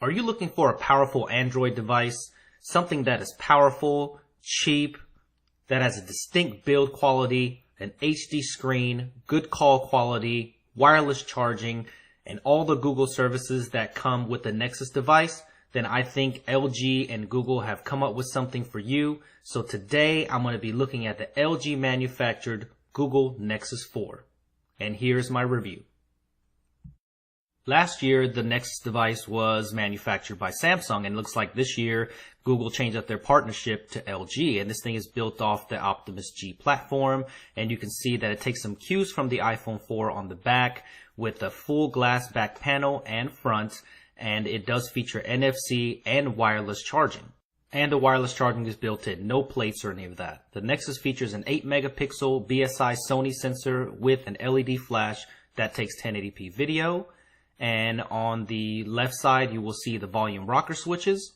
Are you looking for a powerful Android device? Something that is powerful, cheap, that has a distinct build quality, an HD screen, good call quality, wireless charging, and all the Google services that come with the Nexus device? Then I think LG and Google have come up with something for you. So today I'm going to be looking at the LG manufactured Google Nexus 4. And here's my review. Last year, the Nexus device was manufactured by Samsung, and it looks like this year, Google changed up their partnership to LG, and this thing is built off the Optimus G platform, and you can see that it takes some cues from the iPhone 4 on the back with a full glass back panel and front, and it does feature NFC and wireless charging. And the wireless charging is built in, no plates or any of that. The Nexus features an 8 megapixel BSI Sony sensor with an LED flash that takes 1080p video. And on the left side, you will see the volume rocker switches.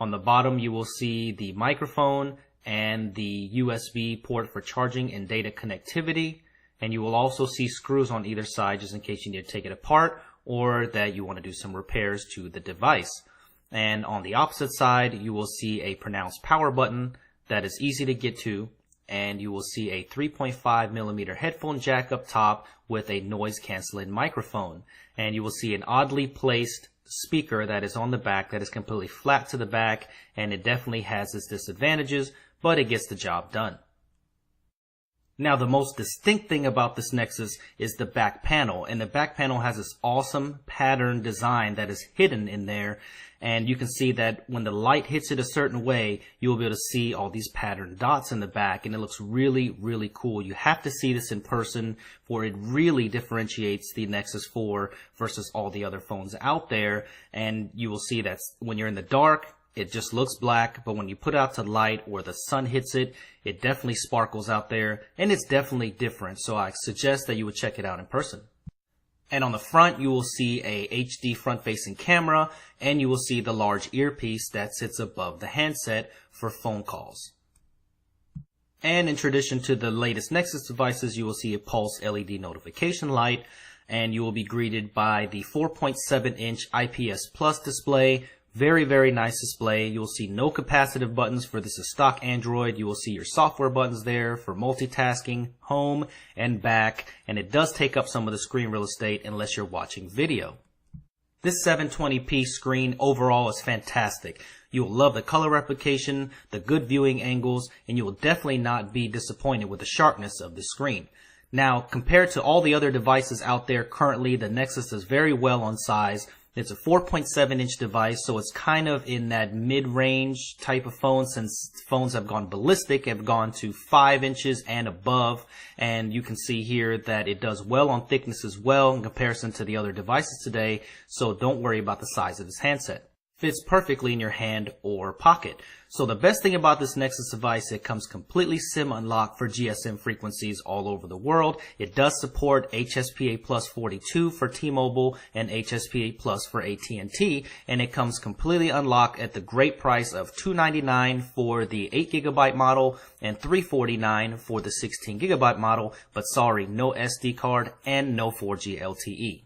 On the bottom, you will see the microphone and the USB port for charging and data connectivity. And you will also see screws on either side just in case you need to take it apart or that you want to do some repairs to the device. And on the opposite side, you will see a pronounced power button that is easy to get to. And you will see a 3.5 millimeter headphone jack up top with a noise canceling microphone. And you will see an oddly placed speaker that is on the back that is completely flat to the back, and it definitely has its disadvantages, but it gets the job done. Now, the most distinct thing about this Nexus is the back panel, and the back panel has this awesome pattern design that is hidden in there, and you can see that when the light hits it a certain way, you'll be able to see all these patterned dots in the back, and it looks really, really cool. You have to see this in person, for it really differentiates the Nexus 4 versus all the other phones out there, and you will see that when you're in the dark, it just looks black, but when you put it out to light or the sun hits it, it definitely sparkles out there, and it's definitely different, so I suggest that you would check it out in person. And on the front, you will see a HD front-facing camera, and you will see the large earpiece that sits above the handset for phone calls. And in tradition to the latest Nexus devices, you will see a pulse LED notification light, and you will be greeted by the 4.7-inch IPS Plus display. Very, very nice display. You will see no capacitive buttons, for this is stock Android. You will see your software buttons there for multitasking, home, and back. And it does take up some of the screen real estate unless you're watching video. This 720p screen overall is fantastic. You will love the color replication, the good viewing angles, and you will definitely not be disappointed with the sharpness of the screen. Now, compared to all the other devices out there currently, the Nexus is very well on size. It's a 4.7-inch device, so it's kind of in that mid-range type of phone, since phones have gone ballistic, have gone to 5 inches and above. And you can see here that it does well on thickness as well in comparison to the other devices today, so don't worry about the size of this handset. Fits perfectly in your hand or pocket. So the best thing about this Nexus device, it comes completely SIM unlocked for GSM frequencies all over the world. It does support HSPA Plus 42 for T-Mobile and HSPA Plus for AT&T, and it comes completely unlocked at the great price of $299 for the 8GB model and $349 for the 16GB model, but sorry, no SD card and no 4G LTE.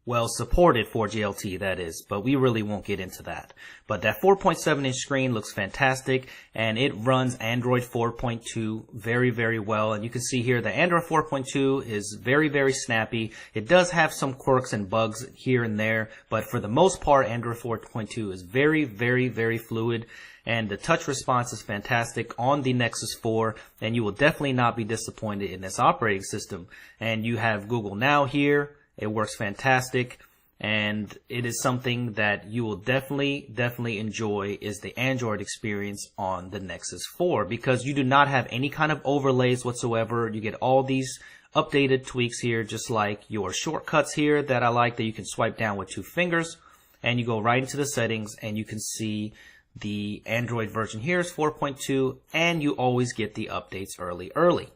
Well, supported 4G LTE, that is, but we really won't get into that. But that 4.7-inch screen looks fantastic, and it runs Android 4.2 very, very well. And you can see here the Android 4.2 is very, very snappy. It does have some quirks and bugs here and there, but for the most part, Android 4.2 is very, very, very fluid. And the touch response is fantastic on the Nexus 4, and you will definitely not be disappointed in this operating system. And you have Google Now here. It works fantastic, and it is something that you will definitely enjoy, is the Android experience on the Nexus 4, because you do not have any kind of overlays whatsoever. You get all these updated tweaks here, just like your shortcuts here that I like, that you can swipe down with 2 fingers, and you go right into the settings, and you can see the Android version here is 4.2, and you always get the updates early.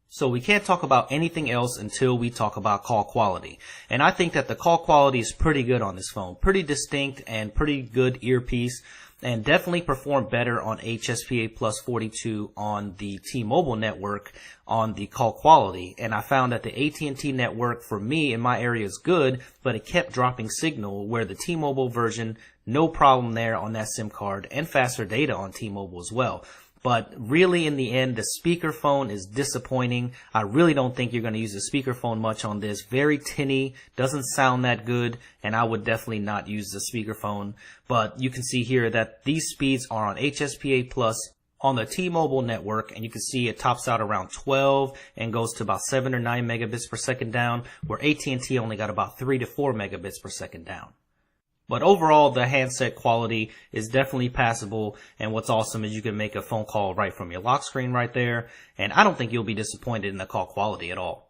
So we can't talk about anything else until we talk about call quality. And I think that the call quality is pretty good on this phone. Pretty distinct and pretty good earpiece. and definitely perform better on HSPA plus 42 on the T-Mobile network on the call quality. And I found that the AT&T network for me in my area is good, but it kept dropping signal, where the T-Mobile version, no problem there on that SIM card, and faster data on T-Mobile as well. But really, in the end, the speakerphone is disappointing. I really don't think you're going to use the speakerphone much on this. Very tinny, doesn't sound that good, and I would definitely not use the speakerphone. But you can see here that these speeds are on HSPA plus on the T-Mobile network, and you can see it tops out around 12 and goes to about 7 or 9 megabits per second down, where AT&T only got about 3 to 4 megabits per second down. But overall, the handset quality is definitely passable, and what's awesome is you can make a phone call right from your lock screen right there, and I don't think you'll be disappointed in the call quality at all.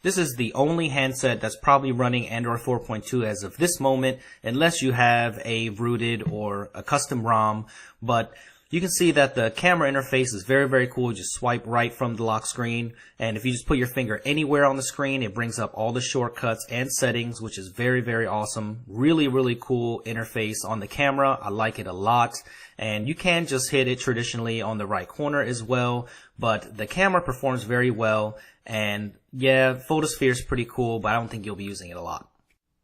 This is the only handset that's probably running Android 4.2 as of this moment, unless you have a rooted or a custom ROM, but you can see that the camera interface is very, very cool. You just swipe right from the lock screen, and if you just put your finger anywhere on the screen, it brings up all the shortcuts and settings, which is very, very awesome. Really, really cool interface on the camera. I like it a lot, and you can just hit it traditionally on the right corner as well, but the camera performs very well, and yeah, Photosphere is pretty cool, but I don't think you'll be using it a lot.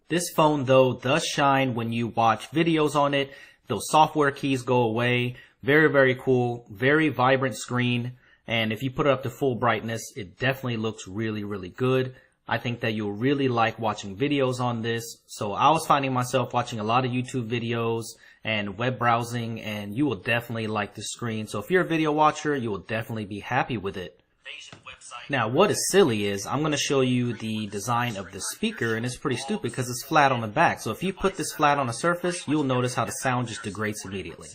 This phone, though, does shine when you watch videos on it. Those software keys go away. Very, very cool, very vibrant screen, and if you put it up to full brightness, it definitely looks really, really good. I think that you'll really like watching videos on this. So I was finding myself watching a lot of YouTube videos and web browsing, and you will definitely like the screen. So if you're a video watcher, you will definitely be happy with it. Now, what is silly is I'm going to show you the design of the speaker, and it's pretty stupid because it's flat on the back. So if you put this flat on a surface, you'll notice how the sound just degrades immediately.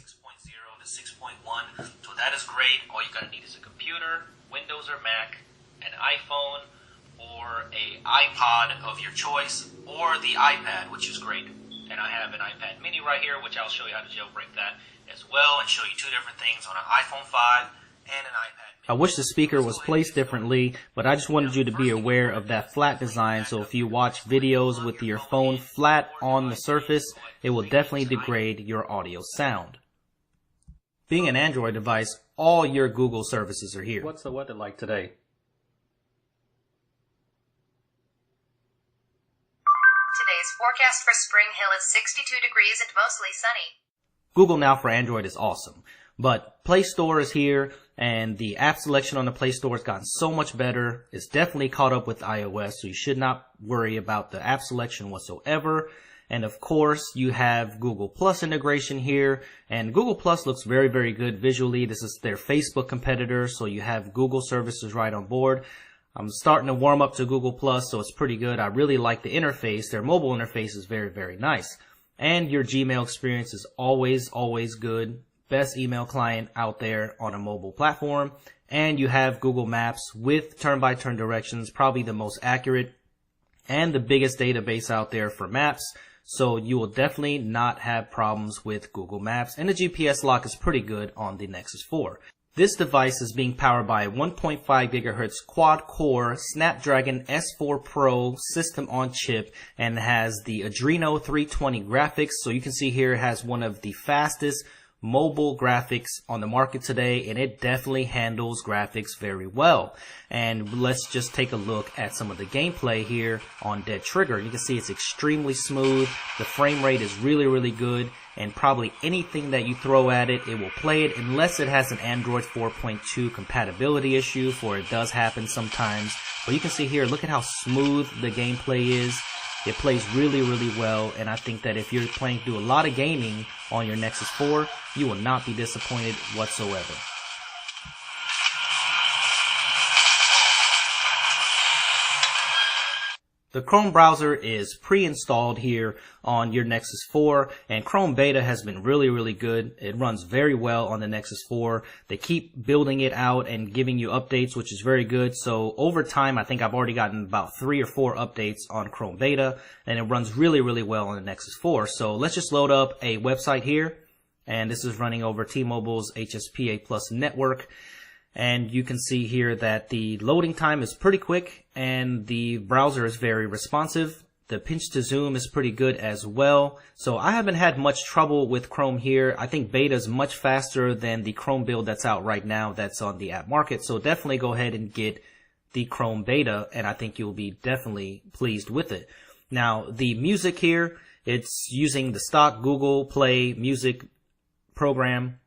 So that is great. All you gotta need is a computer, Windows or Mac, an iPhone, or a iPod of your choice, or the iPad, which is great. And I have an iPad mini right here, which I'll show you how to jailbreak that as well, and show you two different things on an iPhone 5 and an iPad. I wish the speaker was placed differently, but I just wanted you to be aware of that flat design. So if you watch videos with your phone flat on the surface, it will definitely degrade your audio sound. Being an Android device, all your Google services are here. What's the weather like today? Today's forecast for Spring Hill is 62 degrees and mostly sunny. Google Now for Android is awesome, but Play Store is here, and the app selection on the Play Store has gotten so much better. It's definitely caught up with iOS, so you should not worry about the app selection whatsoever. And of course, you have Google Plus integration here, and Google Plus looks very, very good visually. This is their Facebook competitor, so you have Google services right on board. I'm starting to warm up to Google Plus, so it's pretty good. I really like the interface. Their mobile interface is very, very nice. And your Gmail experience is always, always good. Best email client out there on a mobile platform. And you have Google Maps with turn-by-turn directions, probably the most accurate and the biggest database out there for maps. So you will definitely not have problems with Google Maps, and the GPS lock is pretty good on the Nexus 4. This device is being powered by a 1.5 gigahertz quad-core Snapdragon S4 Pro system on chip, and has the Adreno 320 graphics. So you can see here it has one of the fastest mobile graphics on the market today, and it definitely handles graphics very well. And let's just take a look at some of the gameplay here on Dead Trigger. You can see it's extremely smooth. The frame rate is really, really good, and probably anything that you throw at it, it will play it, unless it has an Android 4.2 compatibility issue, for it does happen sometimes. But you can see here, look at how smooth the gameplay is. It plays really, really well, and I think that if you're planning to do a lot of gaming on your Nexus 4, you will not be disappointed whatsoever. The Chrome browser is pre-installed here on your Nexus 4, and Chrome Beta has been really, really good. It runs very well on the Nexus 4. They keep building it out and giving you updates, which is very good. So over time, I think I've already gotten about 3 or 4 updates on Chrome Beta, and it runs really, really well on the Nexus 4. So let's just load up a website here, and this is running over T-Mobile's HSPA Plus network. And you can see here that the loading time is pretty quick, and the browser is very responsive. The pinch to zoom is pretty good as well. So I haven't had much trouble with Chrome here. I think beta is much faster than the Chrome build that's out right now that's on the app market. So definitely go ahead and get the Chrome beta, and I think you'll be definitely pleased with it. Now, the music here, it's using the stock Google Play music program,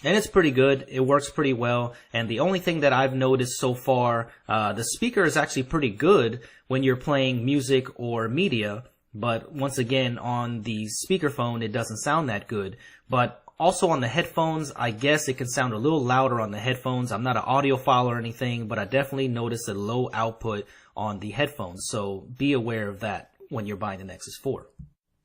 and it's pretty good. It works pretty well. And the only thing that I've noticed so far, the speaker is actually pretty good when you're playing music or media. But once again, on the speakerphone, it doesn't sound that good. But also on the headphones, I guess it can sound a little louder on the headphones. I'm not an audiophile or anything, but I definitely noticed a low output on the headphones. So be aware of that when you're buying the Nexus 4.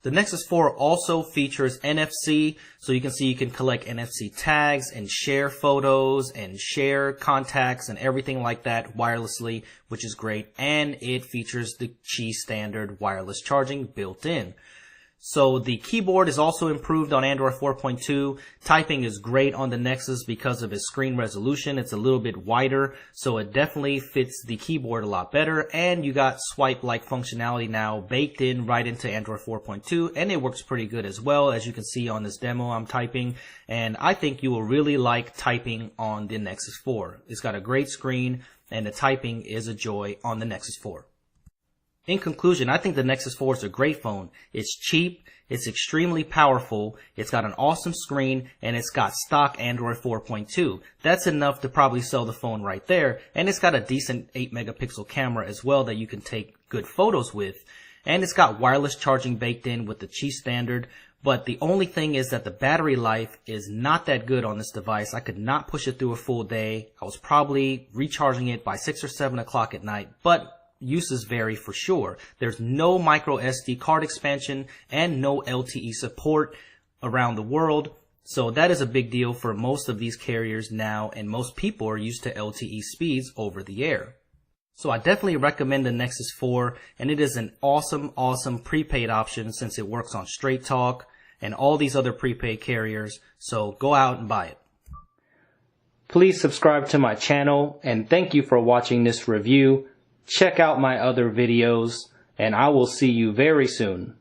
The Nexus 4 also features NFC, so you can see you can collect NFC tags and share photos and share contacts and everything like that wirelessly, which is great. And it features the Qi standard wireless charging built in. So the keyboard is also improved on Android 4.2. Typing is great on the Nexus because of its screen resolution. It's a little bit wider, so it definitely fits the keyboard a lot better. And you got swipe-like functionality now baked in right into Android 4.2, and it works pretty good as well. As you can see on this demo, I'm typing, and I think you will really like typing on the Nexus 4. It's got a great screen, and the typing is a joy on the Nexus 4. In conclusion, I think the Nexus 4 is a great phone. It's cheap, it's extremely powerful, it's got an awesome screen, and it's got stock Android 4.2. That's enough to probably sell the phone right there, and it's got a decent 8 megapixel camera as well that you can take good photos with. And it's got wireless charging baked in with the Qi standard, but the only thing is that the battery life is not that good on this device. I could not push it through a full day. I was probably recharging it by 6 or 7 o'clock at night, but uses vary for sure. There's no micro SD card expansion and no LTE support around the world. So that is a big deal for most of these carriers now, and most people are used to LTE speeds over the air. So I definitely recommend the Nexus 4, and it is an awesome prepaid option since it works on Straight Talk and all these other prepaid carriers. So go out and buy it. Please subscribe to my channel, and thank you for watching this review. Check out my other videos, and I will see you very soon.